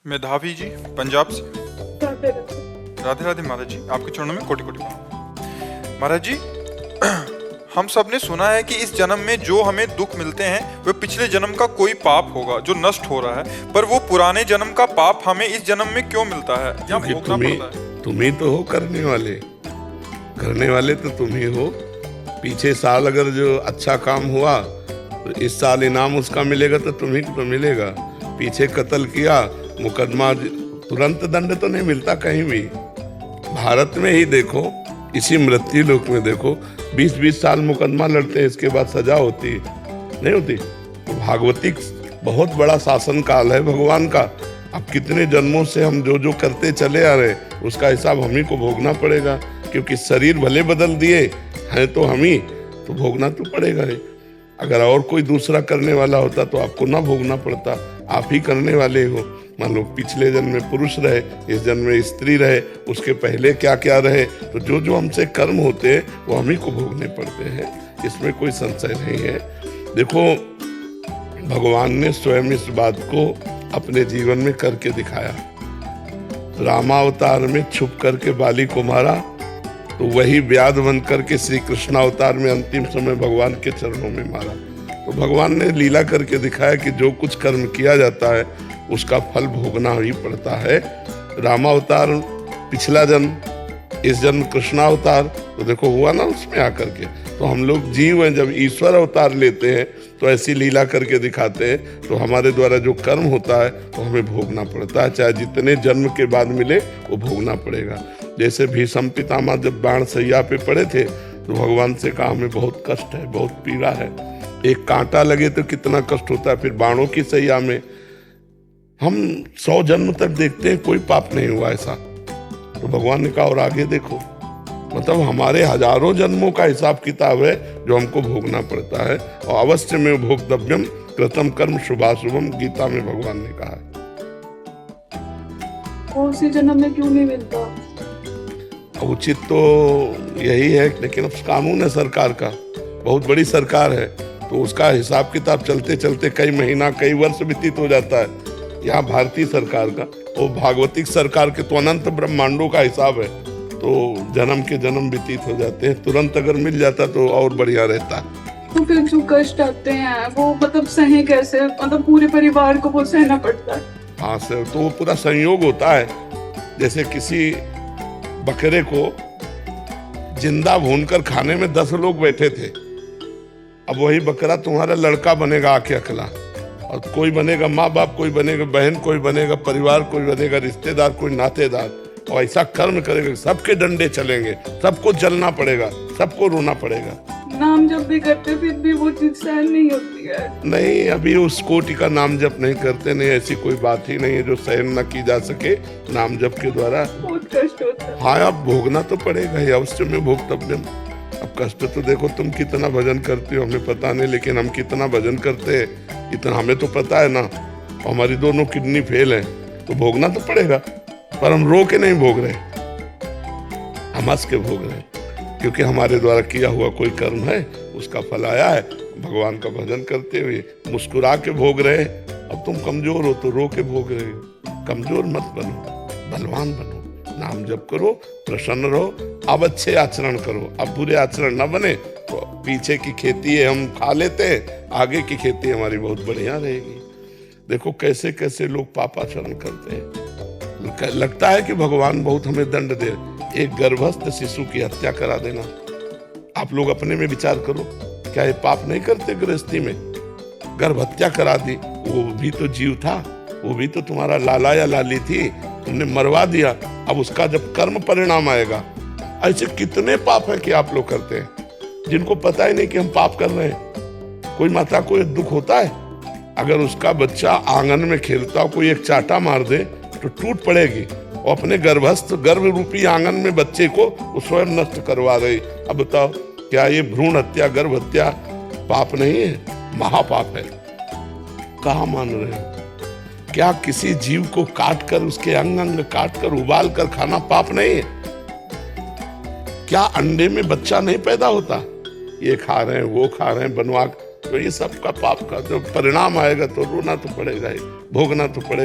मेधावी जी पंजाब से। राधे राधे। राधे राधे महाराज जी, आपके चरणों में कोटि कोटि प्रणाम। महाराज जी, हम सब ने सुना है कि इस जन्म में जो हमें दुख मिलते हैं वह पिछले जन्म का कोई पाप होगा जो नष्ट हो रहा है, पर वो पुराने जन्म का पाप हमें इस जन्म में क्यों मिलता है या भोगना पड़ता है? तुम ही तो हो करने वाले तो तुम ही हो। पीछे साल अगर जो अच्छा काम हुआ तो इस साल इनाम उसका मिलेगा तो तुम्ही को तो मिलेगा। पीछे कत्ल किया, मुकदमा तुरंत दंड तो नहीं मिलता कहीं भी। भारत में ही देखो, इसी मृत्यु लोक में देखो, 20-20 साल मुकदमा लड़ते हैं, इसके बाद सजा होती नहीं होती। तो भागवतिक बहुत बड़ा शासन काल है भगवान का। अब कितने जन्मों से हम जो जो करते चले आ रहे उसका हिसाब हम ही को भोगना पड़ेगा, क्योंकि शरीर भले बदल दिए हैं तो हम ही तो भोगना तो पड़ेगा ही। अगर और कोई दूसरा करने वाला होता तो आपको ना भोगना पड़ता, आप ही करने वाले हो। मान लो पिछले जन्म में पुरुष रहे, इस जन्म में स्त्री रहे, उसके पहले क्या क्या रहे, तो जो जो हमसे कर्म होते हैं वो हम ही को भोगने पड़ते हैं, इसमें कोई संशय नहीं है। देखो, भगवान ने स्वयं इस बात को अपने जीवन में करके दिखाया। रामावतार में छुप करके बाली को मारा, तो वही व्याध बन करके श्री कृष्णावतार में अंतिम समय भगवान के चरणों में मारा। तो भगवान ने लीला करके दिखाया कि जो कुछ कर्म किया जाता है उसका फल भोगना ही पड़ता है। रामावतार पिछला जन्म, इस जन्म कृष्णावतार, तो देखो हुआ ना उसमें आकर के। तो हम लोग जीव हैं, जब ईश्वर अवतार लेते हैं तो ऐसी लीला करके दिखाते हैं, तो हमारे द्वारा जो कर्म होता है वो हमें भोगना पड़ता है, चाहे जितने जन्म के बाद मिले वो भोगना पड़ेगा। जैसे भीष्म पितामह जब बाण सैया पे पड़े थे तो भगवान से कहा हमें बहुत कष्ट है, बहुत पीड़ा है। एक कांटा लगे तो कितना कष्ट होता है, फिर बाणों की सैया में। हम 100 जन्म तक देखते हैं कोई पाप नहीं हुआ ऐसा, तो भगवान ने कहा और आगे देखो। मतलब हमारे हजारों जन्मों का हिसाब किताब है जो हमको भोगना पड़ता है। और अवश्य में भोक्तव्यम कृतम कर्म शुभाशुभम, गीता में भगवान ने कहा है। और उसी जन्म में क्यों नहीं मिलता? उचित तो यही है, लेकिन अब कानून है सरकार का, बहुत बड़ी सरकार है, तो उसका हिसाब किताब चलते चलते कई महीना कई वर्ष व्यतीत हो जाता है। यहाँ भारतीय सरकार का और भागवतिक सरकार के तो अनंत ब्रह्मांडों का हिसाब है, तो जन्म के जन्म व्यतीत हो जाते हैं। तुरंत अगर मिल जाता तो और बढ़िया रहता। तो फिर जो कष्ट आते हैं वो मतलब सहे कैसे? मतलब पूरे परिवार को वो सहना पड़ता है। हाँ सर, तो वो पूरा संयोग होता है। जैसे किसी बकरे को जिंदा भूनकर खाने में 10 लोग बैठे थे, अब वही बकरा तुम्हारा लड़का बनेगा आके अकेला, और कोई बनेगा माँ बाप, कोई बनेगा बहन, कोई बनेगा परिवार, कोई बनेगा रिश्तेदार, कोई नातेदार, और ऐसा कर्म करेगा सबके डंडे चलेंगे, सबको जलना पड़ेगा, सबको रोना पड़ेगा। नाम जब भी करते फिर भी वो चीज सहन नहीं होती है। नहीं, अभी उस कोटि का नाम जप नहीं करते, नहीं ऐसी कोई बात ही नहीं है जो सहन न की जा सके नाम जप के द्वारा। बहुत कष्ट होता है। हाँ, अब भोगना तो पड़ेगा ही, अवश्य में भोक्तव्यम। अब कष्ट तो देखो, तुम कितना भजन करती हो हमें पता नहीं, लेकिन हम कितना भजन करते हैं इतना हमें तो पता है ना। हमारी दोनों किडनी फेल है, तो भोगना तो पड़ेगा, पर हम रो के नहीं भोग रहे, हम हंस के भोग रहे हैं, क्योंकि हमारे द्वारा किया हुआ कोई कर्म है उसका फल आया है। भगवान का भजन करते हुए मुस्कुरा के भोग रहे। अब तुम कमजोर हो तो रो के भोग रहे हो। कमजोर मत बनो, बलवान बनो, नाम जप करो, प्रसन्न रहो, अब अच्छे आचरण करो। अब बुरे आचरण न बने तो पीछे की खेती है हम खा लेते हैं, आगे की खेती हमारी बहुत बढ़िया रहेगी। देखो कैसे कैसे लोग पापाचरण करते हैं। लगता है कि भगवान बहुत हमें दंड दे। एक गर्भस्थ शिशु की हत्या करा देना, आप लोग अपने में विचार करो, क्या ये पाप नहीं करते? गृहस्थी में गर्भ हत्या करा दी, वो भी तो जीव था, वो भी तो तुम्हारा लाला या लाली थी, तुमने मरवा दिया। अब उसका जब कर्म परिणाम आएगा, ऐसे कितने पाप है कि आप लोग करते हैं जिनको पता ही नहीं कि हम पाप कर रहे हैं। कोई माता को दुख होता है, अगर उसका बच्चा आंगन में खेलता हो, कोई एक चाटा मार दे तो टूट पड़ेगी, और अपने गर्भस्थ गर्भ रूपी आंगन में बच्चे को वो स्वयं नष्ट करवा रही। अब बताओ, क्या ये भ्रूण हत्या, गर्भ हत्या पाप नहीं है? महापाप है। कहाँ मान रहे हैं? क्या किसी जीव को काट कर, उसके अंग अंग काट कर उबाल कर खाना पाप नहीं है? क्या अंडे में बच्चा नहीं पैदा होता? ये खा रहे हैं, वो खा रहे हैं, बनवा, तो ये सब का पाप का जो परिणाम आएगा तो रोना तो पड़ेगा ही, भोगना तो पड़ेगा।